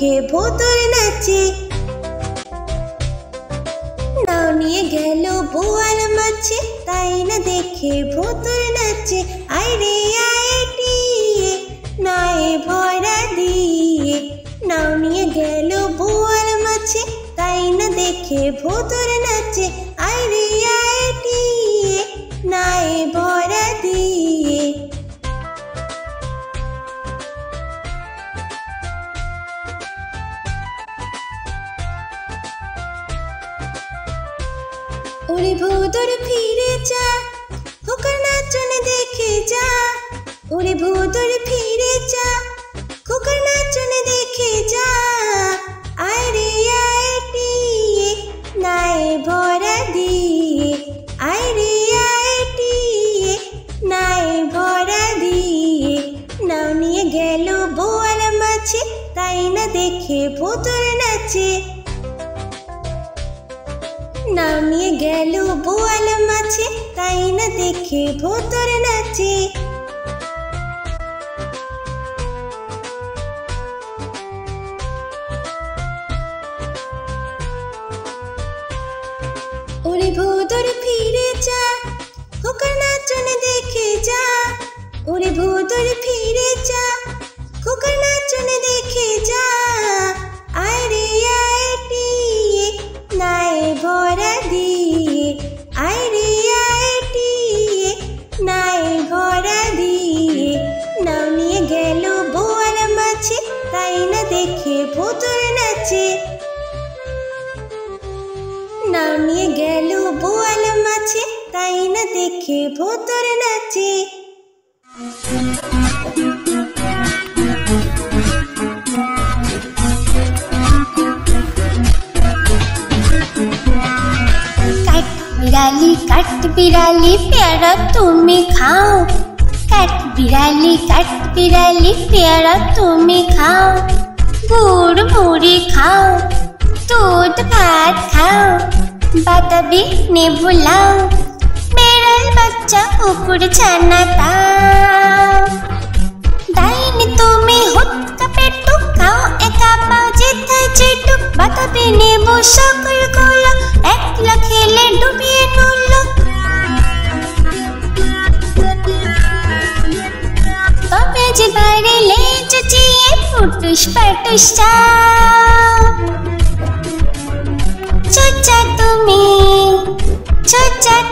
দেখে ভোতর নাচে। নাও নিয়ে গেল বোয়াল মাছে, তাই না দেখে ভোতর নাচে। আয় রে আয় টিয়ে নায়ে ভরা দিয়ে। নাও নিয়ে গেল বোয়াল মাছে, তাই না দেখে ভোতর নাচে। আয় রে আয় টিয়ে নায়ে ভরা দিয়ে। ওরে ভোতর ফিরে যা, খোকার নাচন দেখে যা। ওরে ভোতর ফিরে যা, খোকার নাচন দেখে যা। আয় রে আয় টিয়ে নায়ে ভরা দিয়ে। আয় রে আয় টিয়ে নায়ে ভরা দিয়ে। নাও নিয়ে গেল বোয়াল মাছে, তাই না দেখে ভোতর নাচে। নাও নিয়ে গেল বোয়াল মাছে, তাই না দেখে ভোতর নাচে। ওরে ভোতর ফিরে যা, খোকার নাচন দেখে যা। ওরে ভোতর ফিরে যা, খোকার নাচন দেখে যা। আয় রে আয় টিয়ে নায়ে ভরা দিয়ে। আয় রে আয় টিয়ে নায়ে ভরা দিয়ে। নাও নিয়ে গেল বোয়াল মাছে, তাই না দেখে ভোতর নাচে। নাও নিয়ে গেল বোয়াল মাছে, তাই না দেখে ভোতর নাচে। काट बिराली प्यारा तुम्हें खाओ। काट बिराली प्यारा तुम्हें खाओ। गुड़ मुड़ी खाओ, दूध भात खाओ, बाताबी ने बुलाओ। बेड़ल बच्चा कुकुर छाना ताओ। दाईने तुम्हें हुत का पेटू खाओ, एका पाओ जिथा जेटू। बाताबी ने वो शकल गोला, एकला खेले डूबिए नुलो। तबे जे बारे ले चुचिए फुटुश पटुश जाओ। चोचा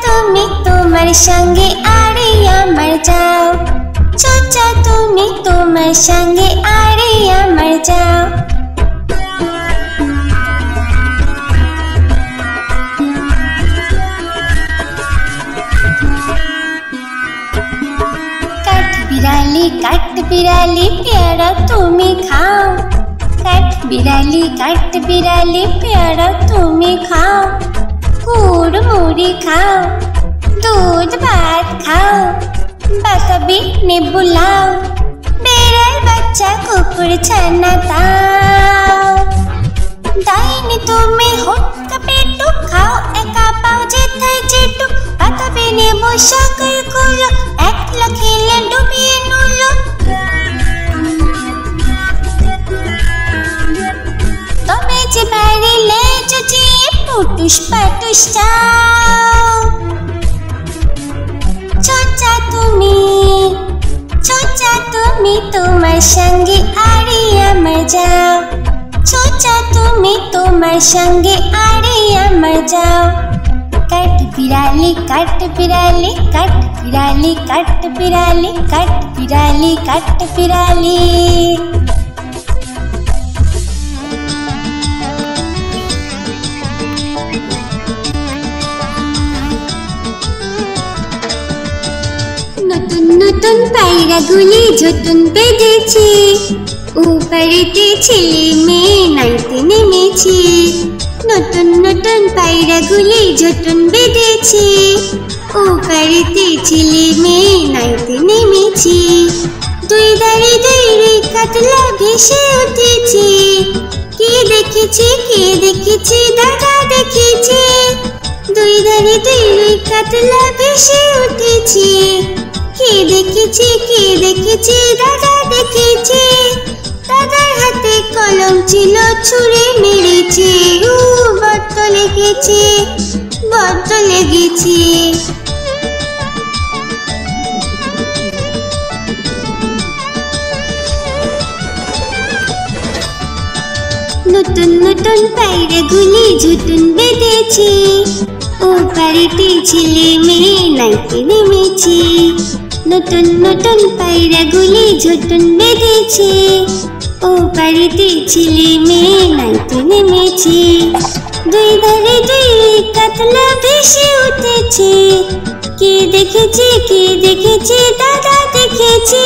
তুমি তোমার সঙ্গে আরে আমার যাও। চোচা তুমি তোমার সঙ্গে আরে আমার যাও। काट बिराली प्यारा तुम्हें खाओ। काट बिराली प्यारा तुम्हें खाओ। गुड़ मुड़ी खाओ, दूध भात खाओ, बाताबी ने बुलाओ। बेड़ल बच्चा कुकुर छाना ताओ। दाईने तुम्हें हुत का पेटू खाओ, एका पाओ जिथा जेटू। बाताबी ने वो शकल गोला, एकला खेले डूबिए नुलो। तबे जे बारे ले चुचिए फुटुश पटुश जाओ। चोचा তুমি তোমার সঙ্গে আরে আমার যাও। চোচা তুমি তোমার সঙ্গে আরে আমার যাও। काट बिराली काट बिराली নতুন নতুন পায়রাগুলি ঝুটুন বেঁধেছে। উপরেতে ছেলে মেয়ে নাইতে নেমেছে। নতুন নতুন পায়রাগুলি ঝুটুন বেঁধেছে। উপরেতে ছেলে মেয়ে নাইতে নেমেছে। দুই ধারে দুই কাতলা ভেসে উঠেছে। কে দেখেছে দাদা দেখেছে। দুই ধারে দুই কাতলা ভেসে উঠেছে। কে দেখেছে দাদা দেখেছে। দাদার হাতে কলম ছিল ছুঁড়ে মেরেছে, বড্ড লেগেছে, বড্ড লেগেছে। নতুন নতুন পায়রাগুলি ঝুটুন বেঁধেছে, ও বাড়িতে ছেলে মেয়ে নাইতে নেমেছে। নতুন নতুন পায়রাগুলি ঝুটুন বেঁধেছে, ও বাড়িতে ছেলে মেয়ে নাইতে নেমেছে। দুই ধারে দুই কাতলা ভেসে উঠেছে, কে দেখেছে, কে দেখেছে, দাদা দেখেছে।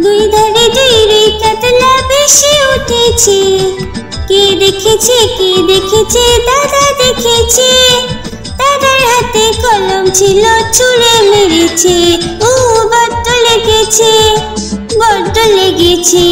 দুই ধারে দুই কাতলা ভেসে উঠেছে, কে দেখেছে, কে দেখেছে, দাদা দেখেছে। দাদার হাতে কলম ছিল ছুঁড়ে মেরেছে, ও বড্ড লেগেছে, বড্ড লেগেছে।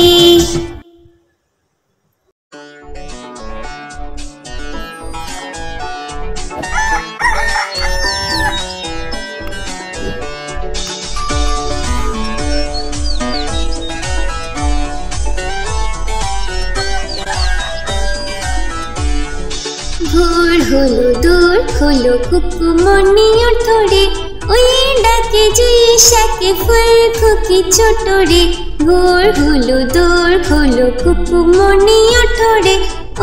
ভোর হলো, দূর হলো, কুকুমনি উঠোরে, ওই ডাকে জুই শাকে ফুল খুকি ছোট রে। ভোর হলো, দূর হলো, কুকুমনি উঠোরে,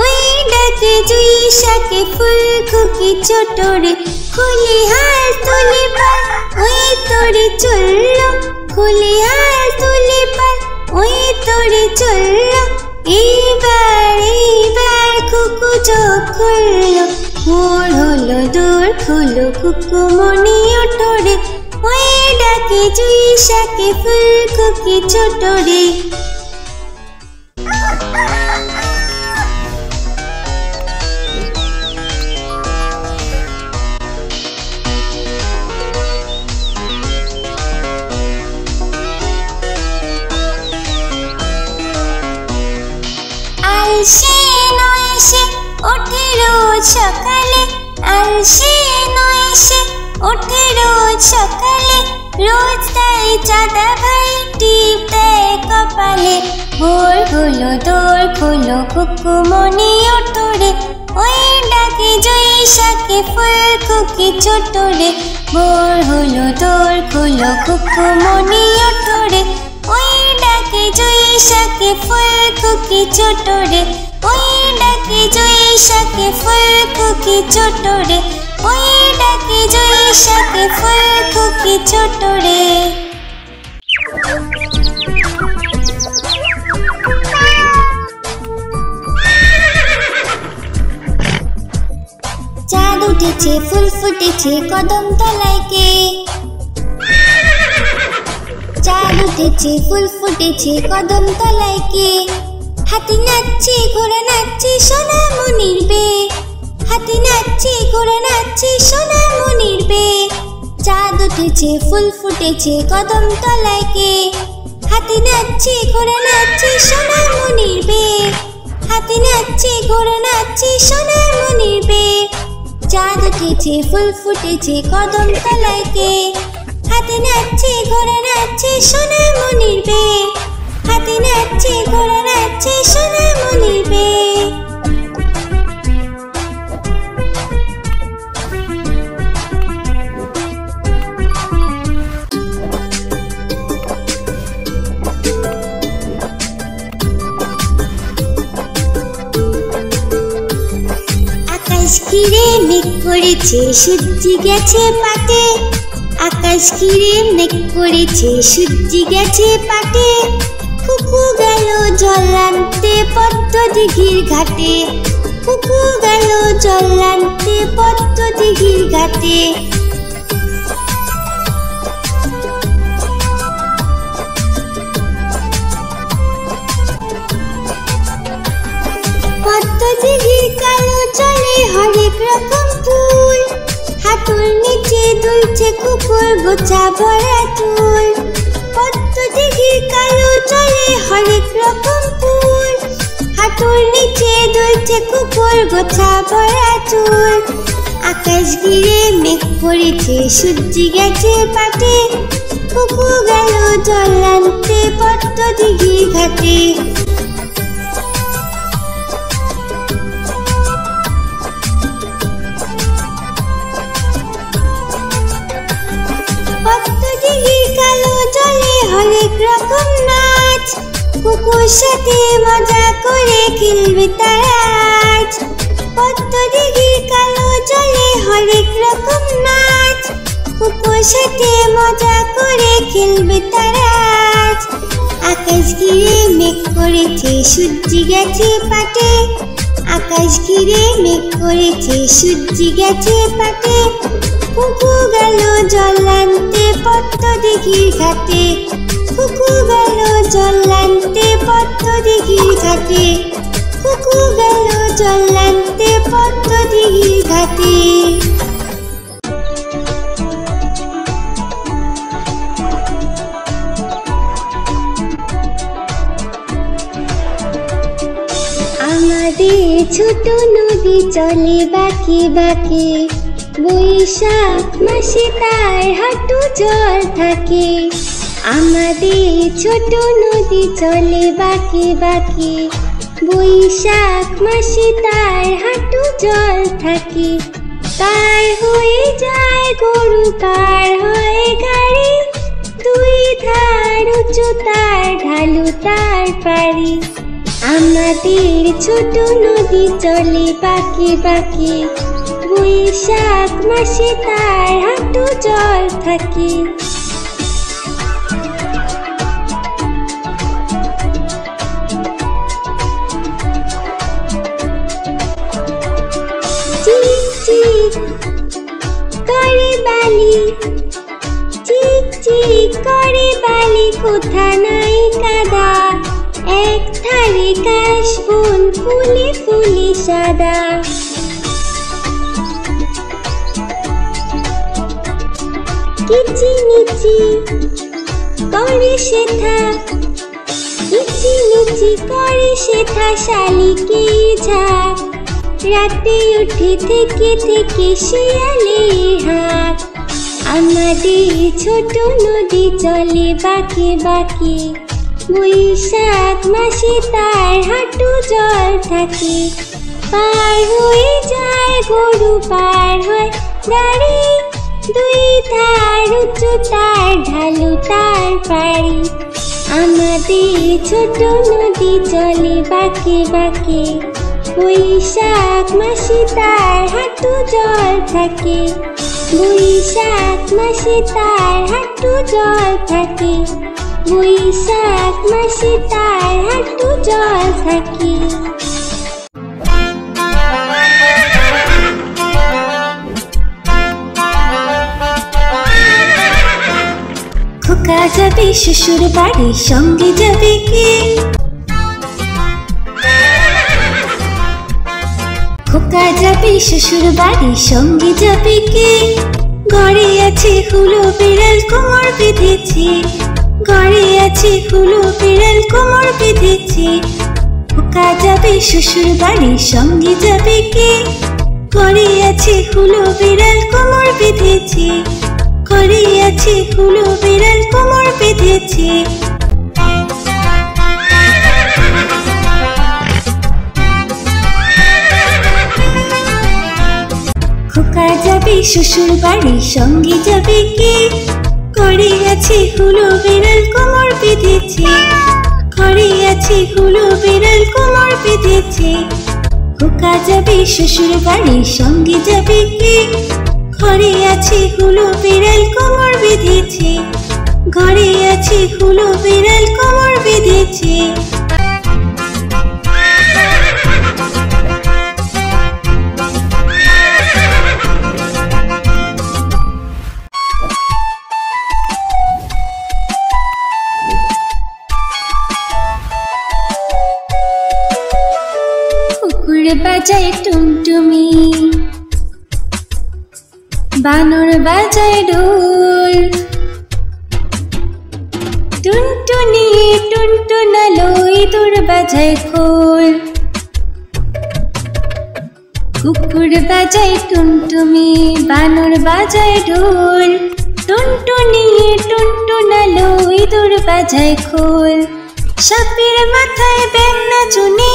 ওই ডাকে জুই শাকে ফুল খুকি ছোট রে। খুলি হাত তুলি পাল, ওই তোরে চললো, খুলি হাত তুলি পাল, ওই তোরে চললো। এইবার এইবার কুকু চোখ খুললো। ভোর হলো, দূর হলো, কুকুমনি উঠোরে, ওই ডাকে জুই শাকে ফুল খুকি ছোট রে। আলসে নয় সে ওঠে রোজ সকালে, আলসে নয় সে ওঠে রোজ সকালে, রোজ তাই চাঁদা ভাই টিপ দেয় কপালে। ভোর হলো, দোর খোলো, কুকুমনি উঠোরে, ওই ডাকে জুই শাকে ফুল খুকি ছোট রে। ভোর হলো, দোর খোলো, কুকুমনি উঠোরে, ওই ডাকে জুই শাকে ফুল খুকি ছোট রে। ওই ডাকে জুই শাকে ফুল খুকি ছোট রে, ওই ডাকে জুই শাকে ফুল খুকি ছোট রে। চাঁদ উঠেছে, ফুল ফুটেছে, কদম তলায় কে? চাঁদ উঠেছে, ফুল ফুটেছে, কদম তলায় কে? হাতি নাচছে, ঘোড়া নাচছে, সোনা মনির বে। হাতি নাচছে, ঘোড়া নাচছে, সোনা মনির বে। চাঁদ উঠেছে, ফুল ফুটেছে, কদম তলায় কে? হাতি নাচছে, ঘোড়া নাচছে, সোনা মনির বে। হাতি নাচছে, ঘোড়া নাচছে, সোনা মনির বে। চাঁদ উঠেছে, ফুল ফুটেছে, কদম তলায় কে? হাতি নাচছে, ঘোড়া নাচছে, সোনা মনির বে। হাতি নাচছে, ঘোড়া নাচছে, সোনা মনির বে। আকাশ ঘিরে মেঘ করেছে, সূর্যি গেছে পাটে। আকাশ ঘিরে মেঘ করেছে, সূর্যি গেছে পাটে। কুকু গেল জল আনতে পদ্ম দিঘির ঘাটে। কুকু গেল জল আনতে পদ্ম দিঘির ঘাটে। পদ্ম দিঘির কালো জলে হরেক রকম ফুল। হাঁটুর নিচে দুলছে কুকুর গোছা ভরা চুল। পদ্ম দিঘির কালো জলে হরেক রকম ফুল। হাঁটুর নিচে দুলছে কুকুর গোছা ভরা চুল। আকাশ ঘিরে মেঘ পড়েছে, সূর্যি গেছে পাটে। কুকু গেল জল আনতে পদ্ম দিঘির ঘাটে। রকম নাচ, কুকুর সাথে মজা করে খেলবে তারা আজ। পদ্ম দিঘির কালো জলে হরেক রকম নাচ, কুকুর সাথে মজা করে খেলবে তারা আজ। আকাশ ঘিরে মেঘ করেছে সূর্যি গেছে পাটে, আকাশ ঘিরে মেঘ করেছে সূর্যি গেছে পাটে। কুকু গেল জল আনতে পদ্ম দিঘির ঘাটে, কুকু গেল জল আনতে পদ্ম দিঘির ঘাটে, কুকু গেল জল আনতে পদ্ম দিঘির ঘাটে। আমাদের ছোট নদী চলে বাঁকে বাঁকে, বৈশাখ মাসে তার হাঁটু জল থাকে। আমাদের ছোট নদী চলে বাঁকে বাঁকে, বৈশাখ মাসে তার হাঁটু জল থাকে। পার হয়ে যায় গরু, পার হয় গাড়ি, দুই ধার উঁচু তার ঢালু তার পারি। আমাদের ছোট নদী চলে বাঁকে বাঁকে, বৈশাখ মাসে তার হাঁটু জল থাকে। চিক চিক করে বালি, চিক চিক করে বালি, কোথা নাই কাদা, এক ধারে কাশবন ফুলে ফুলে সাদা। কিচিমিচি করে শেঠা, কিচিমিচি করে শেঠা শালিকে ঝাঁক, রাতে উঠে থেকে থেকে শিয়ালে হাঁক। আমাদের ছোট নদী চলে বাঁকে বাঁকে, বৈশাখ মাসে তার হাঁটু জল থাকে। পার হয়ে যায় গরু, পার হয় গাড়ি, দুই ধার উঁচু তার ঢালু তার পারি। আমাদের ছোট নদী চলে বাঁকে বাঁকে, বৈশাখ মাসে তার হাঁটু জল থাকে। বৈশাখ মাসে তার হাঁটু জল থাকে, বৈশাখ মাসে তার হাঁটু জল থাকে। খোকা যাবে শ্বশুর বাড়ি, সঙ্গে যাবে কে? খোকা যাবে শ্বশুর বাড়ি, সঙ্গে যাবে কে? ঘরে আছে হুলো বিড়াল কোমর বেঁধেছে, ঘরে আছে হুলো বিড়াল কোমর বেঁধেছে। খোকা যাবে শ্বশুর বাড়ি, সঙ্গে যাবে কে? ঘরে আছে হুলো বিড়াল কোমর বেঁধেছে, ঘরে আছে হুলো বিড়াল কোমর বেঁধেছে। খোকা যাবে শ্বশুর বাড়ি, সঙ্গে যাবে কে? ঘরে আছে হুলো বিড়াল কোমর বেঁধেছে, ঘরে আছে হুলো বিড়াল কোমর বেঁধেছে। খোকা যাবে শ্বশুর বাড়ি, সঙ্গে যাবে কে? ঘরে আছে হুলো বিড়াল কোমর বেঁধেছে, ঘরে আছে হুলো বিড়াল কোমর বেঁধেছে। কুকুর বাজায় টুনটুমি, বানর বাজায় ঢোল, টুনটুনি টুনটুনালো ইঁদুর বাজায় খোল। কুকুর বাজায় টুনটুমি, বানর বাজায় ঢোল, টুনটুনি টুনটুনালো ইঁদুর বাজায় খোল। সাপের মাথায় ব্যাঙ নাচুনি,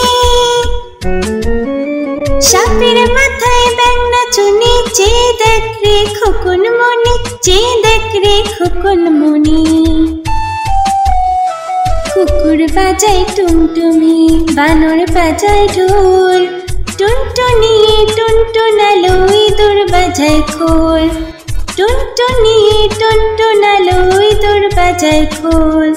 সাপের মাথায় ব্যাঙ নাচুনি, চেয়ে দেখ রে খোকন মনি, চেয়ে দেখ রে খোকন মনি। বাজায় টুনটুনি, বানর বাজায় ঢোল। টুনটুনি টুনটুনালো ইঁদুর বাজায় খোল। টুনটুনি টুনটুনালো ইঁদুর বাজায় খোল।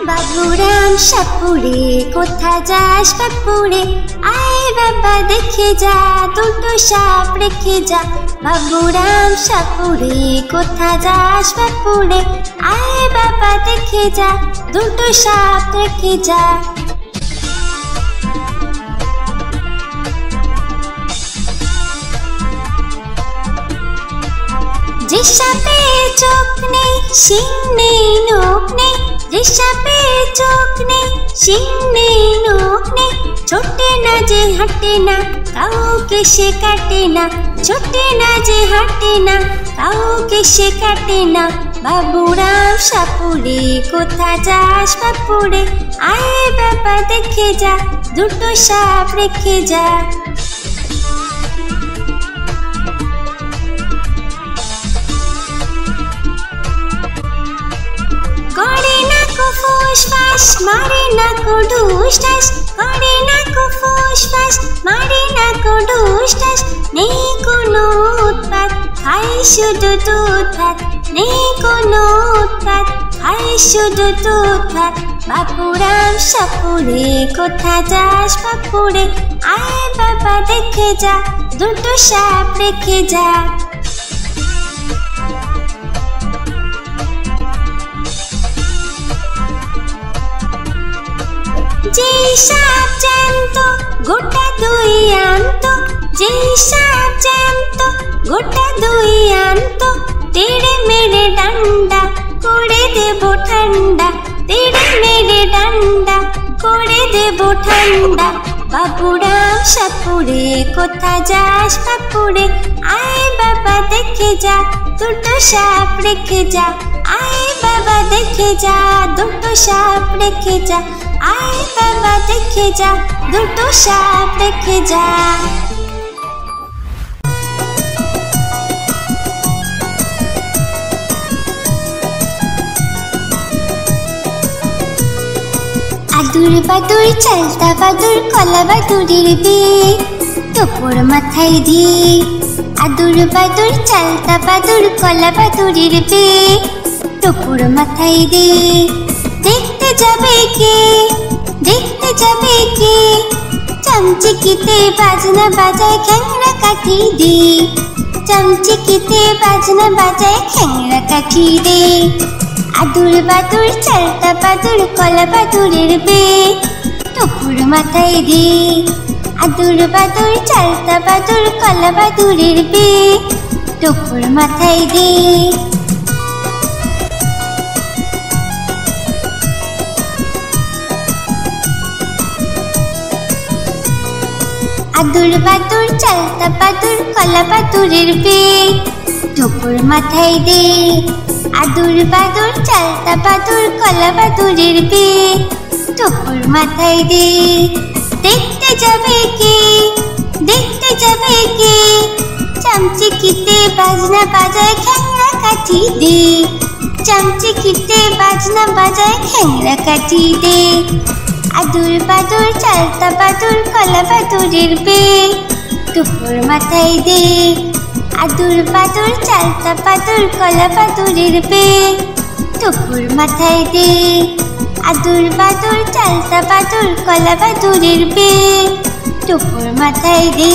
বাবুরাম সাপুড়ে কোথা যাস বাপুড়ে, আয় বাবা দেখে যা দুটো সাপ রেখে যা। বাবুরাম সাপুড়ে কোথা যাস বাপুড়ে, আয় বাবা দেখে যা দুটো সাপ রেখে যা। যে সাপের চোখ নেই শিং নেই নখ নেই, যে সাপের চোখ নেই শিং নেই নখ নেই, ছোটে না যে হাঁটে না কাউকে সে কাটে না। ছোটে না যে হাঁটে না কাউকে সে কাটে না। বাবুরাম সাপুড়ে কোথা যাস বাপুড়ে, আয় বাবা দেখে যা দুটো সাপ রেখে যা। করে না কো ফুস ফাস মারে না কো ঢুস ঢাস, করে না কো ফুস ফাস মারে না কো ঢুস ঢাস। নেই কোনো উৎপাত খায় শুধু দুধ ভাত, নেই কোনো উৎপাত খায় শুধু দুধ ভাত। বাপুরাম সাপুড়ে কোথা যাস বাপুড়ে, আয় বাবা দেখে যা দুটো সাপ রেখে যা। যেই সাপ জ্যান্ত গোটা দুই আনত, যেই সাপ জ্যান্ত গোটা দুই আনত, তেড়ে মেরে ডান্ডা করে দেব ঠান্ডা। তেড়ে মেরে ডান্ডা করে দেব ঠান্ডা। বাবুরাম সাপুড়ে কোথা যাস বাপুড়ে, আয় বাবা দেখে যা দুটো সাপ রেখে যা। আয় বাবা দেখে যা দুটো সাপ রেখে যা। আয় বাবা দেখে যা দুটো সাপ রেখে যা। আদুর বাদুর চালতা বাদুর কলা বাদুরের বিয়ে, টোপর মাথায় দিয়ে। আদুর বাদুর চালতা বাদুর কলা বাদুরের বিয়ে, টোপর মাথায় দিয়ে। দেখতে যাবে কে, দেখতে যাবে কে, চামচিকিতে বাজনা বাজায় খ্যাংরা কাঠি দে। চামচিকিতে বাজনা বাজায় খ্যাংরা কাঠি দে। আদুর বাদুর চালতা বাদুর কলা বাদুরের বিয়ে, টোপর মাথায় দে। আদুর বাদুর চালতা বাদুর কলা বাদুরের বিয়ে, টোপর মাথায় দে। আদুর বাদুর চালতা বাদুর কলা বাদুরের বিয়ে, টোপর মাথায় দে। আদুর বাদুর চালতা বাদুর কলা বাদুরের বিয়ে, টোপর মাথায় দে। দেখতে যাবে কে, দেখতে যাবে কে, চামচিকিতে বাজনা বাজায় খ্যাংরা কাঠি দে। চামচিকিতে বাজনা বাজায় খ্যাংরা কাঠি দে। আদুর বাদুর চালতা বাদুর কলা বাদুরের বিয়ে, টোপর মাথায় দে। আদুর বাদুর চালতা বাদুর কলা বাদুরের বিয়ে, টোপর মাথায় দে। আদুর বাদুর চালতা বাদুর কলা বাদুরের বিয়ে, টোপর মাথায় দে।